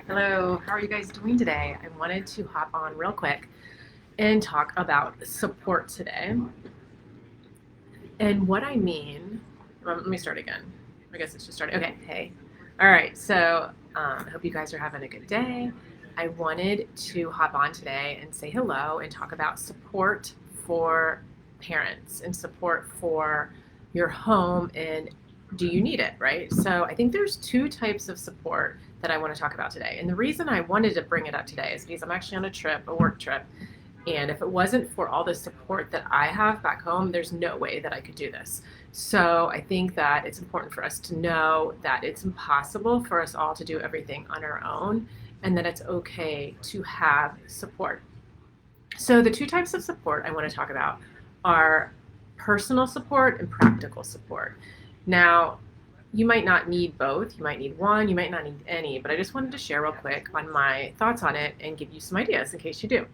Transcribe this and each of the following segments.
Hello, how are you guys doing today? I wanted to hop on real quick and talk about support today. And what I mean, let me start again. I guess it's just starting. Okay, hey. All right, so I hope you guys are having a good day. I wanted to hop on today and say hello and talk about support for parents and support for your home and do you need it, right? So I think there's two types of support that I want to talk about today. And the reason I wanted to bring it up today is because I'm actually on a trip, a work trip, and if it wasn't for all the support that I have back home, there's no way that I could do this. So I think that it's important for us to know that it's impossible for us all to do everything on our own and that it's okay to have support. So the two types of support I want to talk about are personal support and practical support. Now, you might not need both. You might need one, you might not need any, but I just wanted to share real quick on my thoughts on it and give you some ideas in case you do.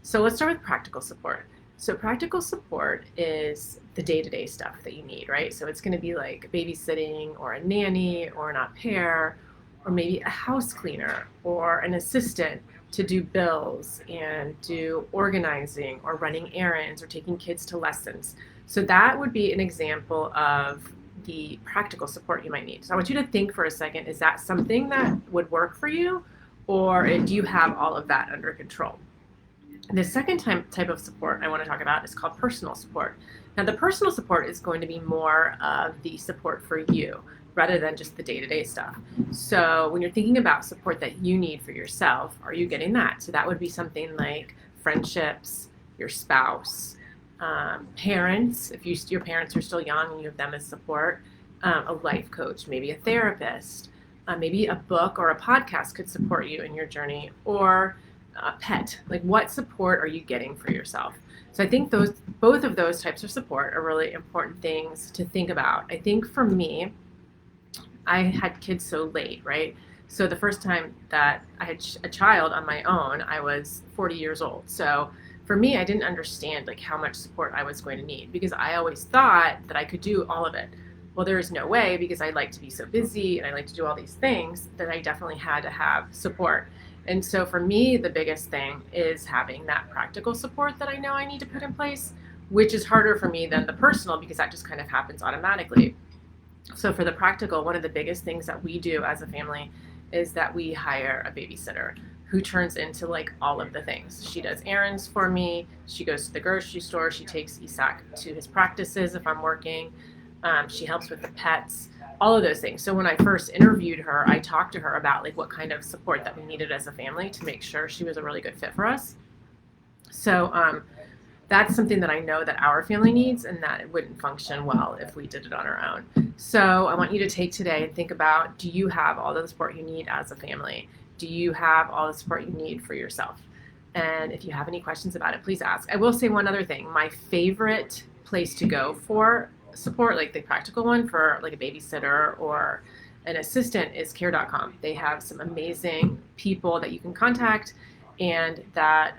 So let's start with practical support. So practical support is the day-to-day stuff that you need, right? So it's going to be like babysitting or a nanny or an au pair or maybe a house cleaner or an assistant to do bills and do organizing or running errands or taking kids to lessons. So that would be an example of the practical support you might need. So I want you to think for a second, is that something that would work for you, or do you have all of that under control? The second type of support I want to talk about is called personal support. Now, the personal support is going to be more of the support for you rather than just the day-to-day stuff. So when you're thinking about support that you need for yourself, are you getting that? So that would be something like friendships, your spouse, parents, if your parents are still young and you have them as support, a life coach, maybe a therapist, maybe a book or a podcast could support you in your journey, or a pet. Like, what support are you getting for yourself? So I think both of those types of support are really important things to think about. I think for me, I had kids so late, right? So the first time that I had a child on my own, I was 40 years old. So for me, I didn't understand like how much support I was going to need because I always thought that I could do all of it. Well, there is no way because I like to be so busy and I like to do all these things that I definitely had to have support. And so for me, the biggest thing is having that practical support that I know I need to put in place, which is harder for me than the personal because that just kind of happens automatically. So for the practical, one of the biggest things that we do as a family is that we hire a babysitter who turns into like all of the things. She does errands for me. She goes to the grocery store. She takes Isak to his practices if I'm working. She helps with the pets, all of those things. So when I first interviewed her, I talked to her about like what kind of support that we needed as a family to make sure she was a really good fit for us. So that's something that I know that our family needs and that it wouldn't function well if we did it on our own. So I want you to take today and think about, do you have all the support you need as a family? Do you have all the support you need for yourself? And if you have any questions about it, please ask. I will say one other thing. My favorite place to go for support, like the practical one for like a babysitter or an assistant, is care.com. They have some amazing people that you can contact and that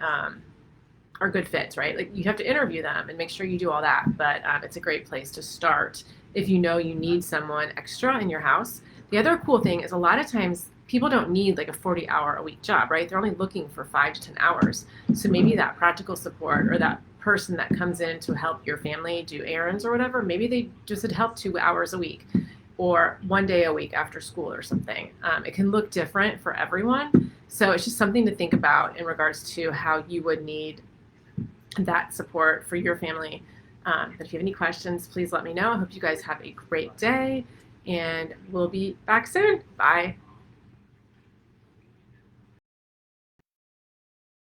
are good fits, right? Like you have to interview them and make sure you do all that, but it's a great place to start if you know you need someone extra in your house. The other cool thing is a lot of times people don't need like a 40-hour-a-week job, right? They're only looking for 5 to 10 hours. So maybe that practical support or that person that comes in to help your family do errands or whatever, maybe they just would help 2 hours a week or 1 day a week after school or something. It can look different for everyone. So it's just something to think about in regards to how you would need that support for your family. But if you have any questions, please let me know. I hope you guys have a great day and we'll be back soon. Bye.